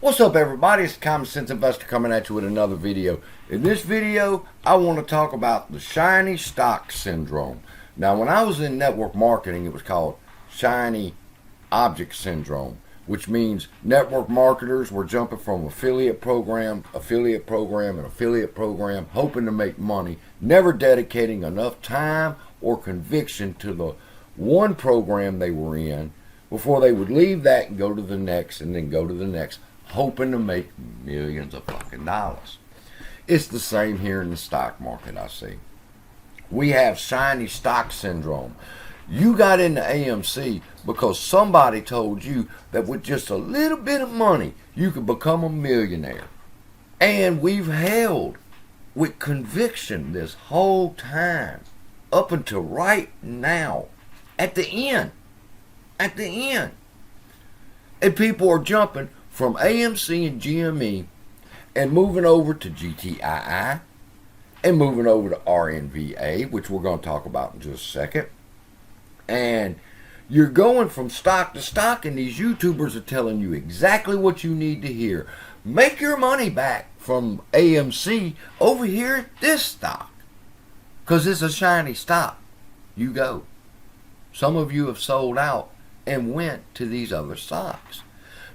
What's up, everybody? It's the Common Sense Investor coming at you with another video. In this video, I want to talk about the shiny stock syndrome. Now, when I was in network marketing, it was called shiny object syndrome, which means network marketers were jumping from affiliate program, and affiliate program, hoping to make money, never dedicating enough time or conviction to the one program they were in before they would leave that and go to the next and then go to the next, hoping to make millions of fucking dollars. It's the same here in the stock market, I see. We have shiny stock syndrome. You got into AMC because somebody told you that with just a little bit of money, you could become a millionaire. And we've held with conviction this whole time, up until right now, at the end. And people are jumping from AMC and GME and moving over to GTII and moving over to RNVA, which we're going to talk about in just a second. And you're going from stock to stock, and these YouTubers are telling you exactly what you need to hear. Make your money back from AMC over here at this stock, because it's a shiny stock. You go. Some of you have sold out and went to these other stocks.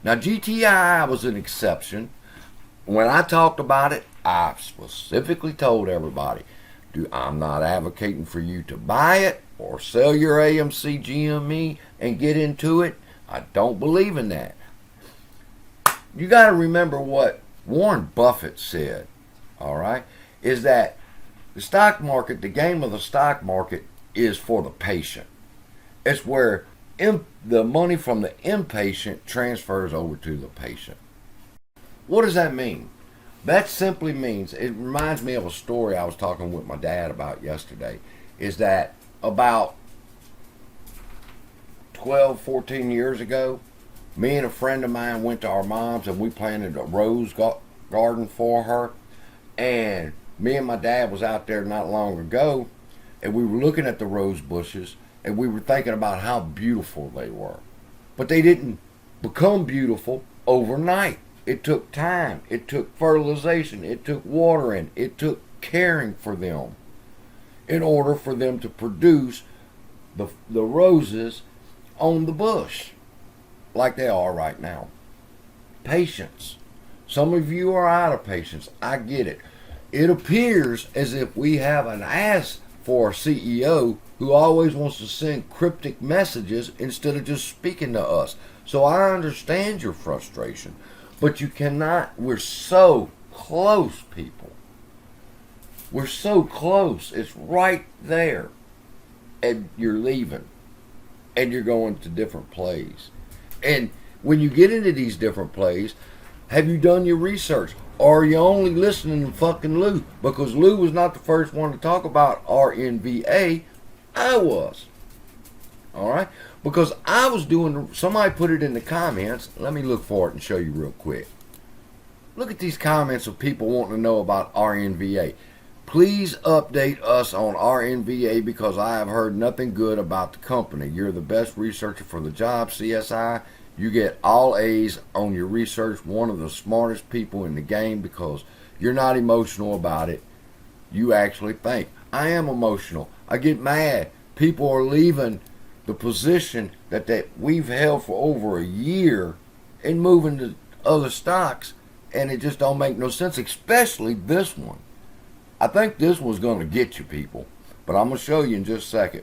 Now, GTI was an exception. When I talked about it, I specifically told everybody, I'm not advocating for you to buy it or sell your AMC GME and get into it. I don't believe in that. You got to remember what Warren Buffett said, all right, is that the stock market, the game of the stock market is for the patient. It's where the money from the impatient transfers over to the patient. What does that mean? That simply means, it reminds me of a story I was talking with my dad about yesterday, is that about 12, 14 years ago, me and a friend of mine went to our mom's and we planted a rose garden for her. And me and my dad was out there not long ago, and we were looking at the rose bushes, and we were thinking about how beautiful they were. But they didn't become beautiful overnight. It took time. It took fertilization. It took watering. It took caring for them in order for them to produce the roses on the bush like they are right now. Patience. Some of you are out of patience. I get it. It appears as if we have an ass for a CEO who always wants to send cryptic messages instead of just speaking to us. So I understand your frustration, but you cannot. We're so close, people. We're so close. It's right there. And you're leaving. And you're going to different plays. And when you get into these different plays, have you done your research? Or are you only listening to fucking Lou? Because Lou was not the first one to talk about RNVA. I was. Alright? Because I was doing, somebody put it in the comments. Let me look for it and show you real quick. Look at these comments of people wanting to know about RNVA. Please update us on RNVA because I have heard nothing good about the company. You're the best researcher for the job, CSI. You get all A's on your research. One of the smartest people in the game because you're not emotional about it. You actually think. I am emotional. I get mad. People are leaving the position that we've held for over a year and moving to other stocks, and it just don't make no sense, especially this one. I think this one's going to get you, people, but I'm going to show you in just a second.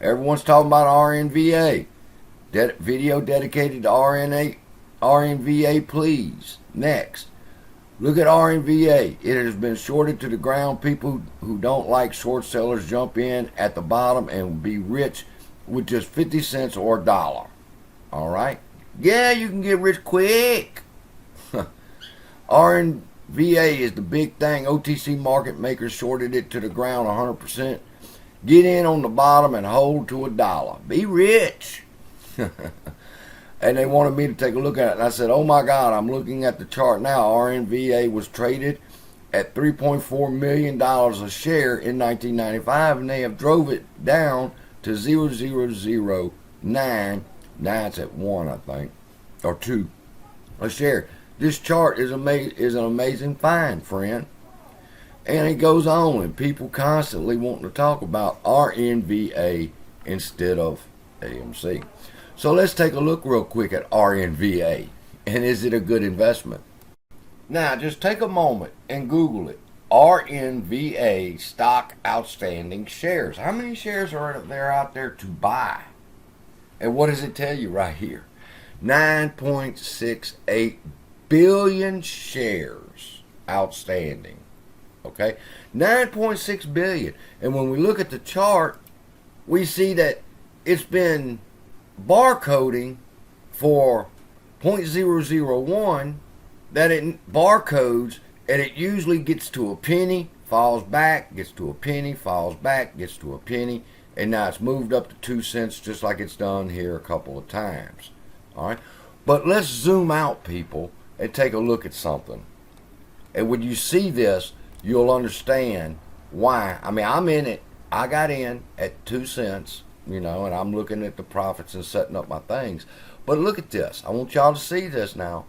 Everyone's talking about RNVA. Video dedicated to RNVA, please. Next. Look at RNVA. It has been shorted to the ground. People who don't like short sellers jump in at the bottom and be rich with just 50 cents or $1. Alright? Yeah, you can get rich quick. RNVA is the big thing. OTC market makers shorted it to the ground 100%. Get in on the bottom and hold to $1. Be rich. And they wanted me to take a look at it, and I said, oh my God, I'm looking at the chart now. RNVA was traded at $3.4 million a share in 1995, and they have drove it down to 0.009. Now it's at 1, I think, or 2 a share. This chart is an amazing find, friend. And it goes on, and people constantly wanting to talk about RNVA instead of AMC. So let's take a look real quick at RNVA. And is it a good investment? Now, just take a moment and Google it. RNVA stock outstanding shares. How many shares are there out there to buy? And what does it tell you right here? 9.68 billion shares outstanding. Okay? 9.6 billion. And when we look at the chart, we see that it's been barcoding for 0.001, that it barcodes, and it usually gets to a penny, falls back, gets to a penny, falls back, gets to a penny, and now it's moved up to 2 cents just like it's done here a couple of times. All right? But let's zoom out, people, and take a look at something. And when you see this, you'll understand why. I mean, I'm in it. I got in at 2 cents, and I'm looking at the profits and setting up my things. But look at this. I want y'all to see this now.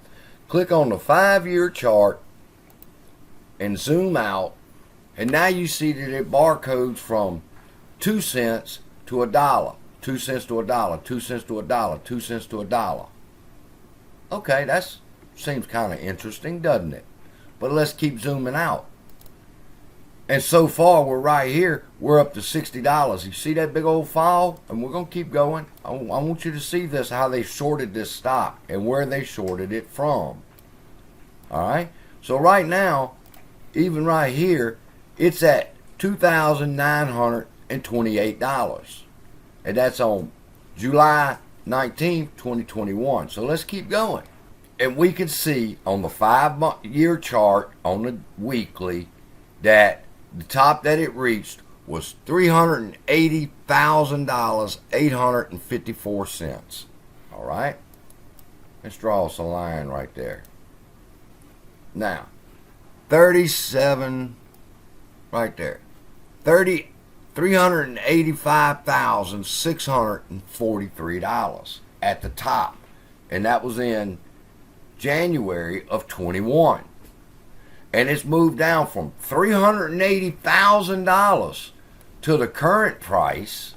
Click on the 5-year chart and zoom out, and now you see that it barcodes from 2 cents to $1, 2 cents to $1, 2 cents to $1, 2 cents to $1. Okay, that seems kind of interesting, doesn't it? But let's keep zooming out. And so far, we're right here. We're up to $60. You see that big old fall? And we're going to keep going. I want you to see this, how they shorted this stock and where they shorted it from. All right? So right now, even right here, it's at $2,928. And that's on July 19th, 2021. So let's keep going. And we can see on the 5-year chart, on the weekly, that the top that it reached was $380,854. All right? Let's draw us a line right there. Now, 37 right there. $385,643 at the top. And that was in January of 21. And it's moved down from $380,000 to the current price.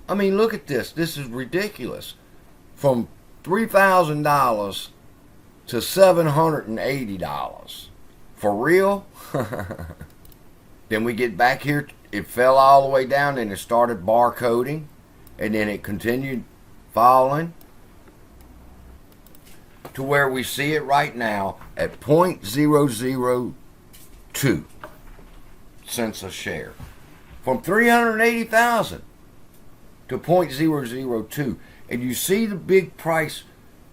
I mean, look at this. This is ridiculous. From $3,000 to $780. For real? Then we get back here. It fell all the way down and it started barcoding. And then it continued falling to where we see it right now at 0.002 cents a share. From 380,000 to 0.002. And you see the big price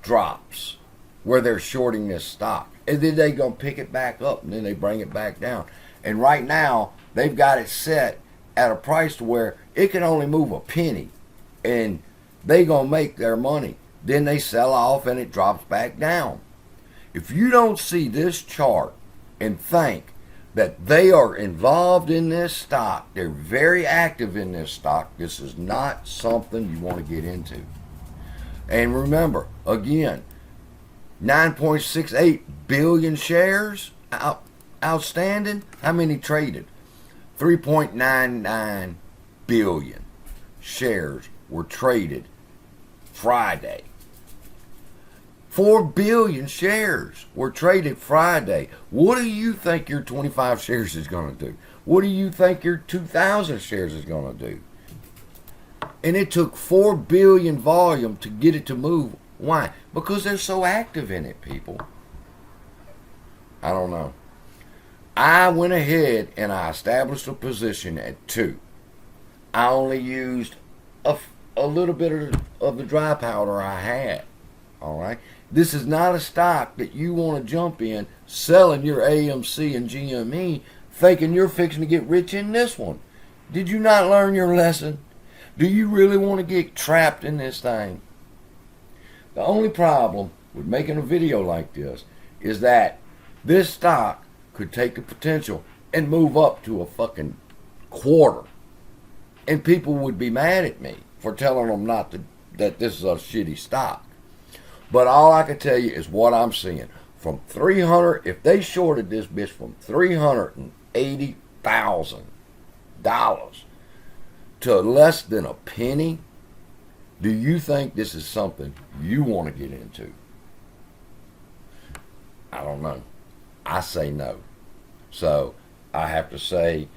drops where they're shorting this stock. And then they're going to pick it back up and then they bring it back down. And right now, they've got it set at a price to where it can only move a penny. And they're going to make their money. Then they sell off and it drops back down. If you don't see this chart and think that they are involved in this stock, they're very active in this stock, this is not something you want to get into. And remember, again, 9.68 billion shares outstanding. How many traded? 3.99 billion shares were traded Friday. 4 billion shares were traded Friday. What do you think your 25 shares is going to do? What do you think your 2,000 shares is going to do? And it took 4 billion volume to get it to move. Why? Because they're so active in it, people. I don't know. I went ahead and I established a position at 2. I only used a little bit of the dry powder I had. All right. This is not a stock that you want to jump in selling your AMC and GME thinking you're fixing to get rich in this one. Did you not learn your lesson? Do you really want to get trapped in this thing? The only problem with making a video like this is that this stock could take the potential and move up to a fucking quarter. And people would be mad at me for telling them that this is a shitty stock. But all I can tell you is what I'm seeing. From 300, if they shorted this bitch from $380,000 to less than a penny, do you think this is something you want to get into? I don't know. I say no. So I have to say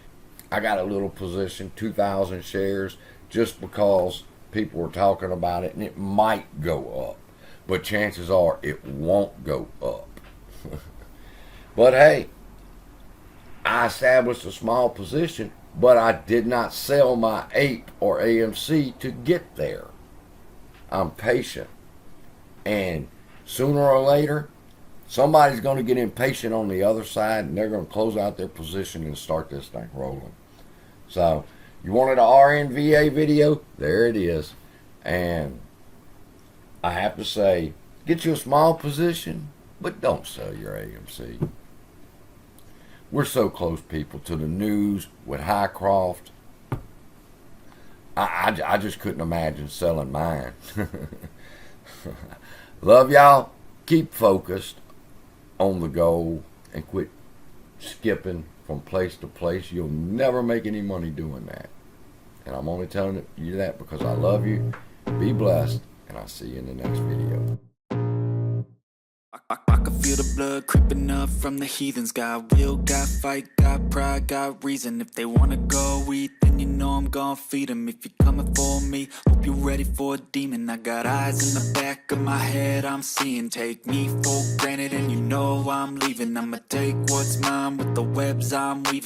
I got a little position, 2,000 shares, just because people were talking about it, and it might go up. But chances are it won't go up. But hey, I established a small position, but I did not sell my APE or AMC to get there. I'm patient. And sooner or later, somebody's going to get impatient on the other side, and they're going to close out their position and start this thing rolling. So, you wanted an RNVA video? There it is. And I have to say, get you a small position, but don't sell your AMC. We're so close, people, to the news with Highcroft. I just couldn't imagine selling mine. Love y'all. Keep focused on the goal and quit skipping from place to place. You'll never make any money doing that. And I'm only telling you that because I love you. Be blessed, and I'll see you in the next video. I can feel the blood creeping up from the heathens. Got will, got fight, got pride, got reason. If they wanna go eat, then you know I'm gonna feed them. If you're coming for me, hope you're ready for a demon. I got eyes in the back of my head, I'm seeing. Take me for granted and you know I'm leaving. I'ma take what's mine with the webs I'm weaving.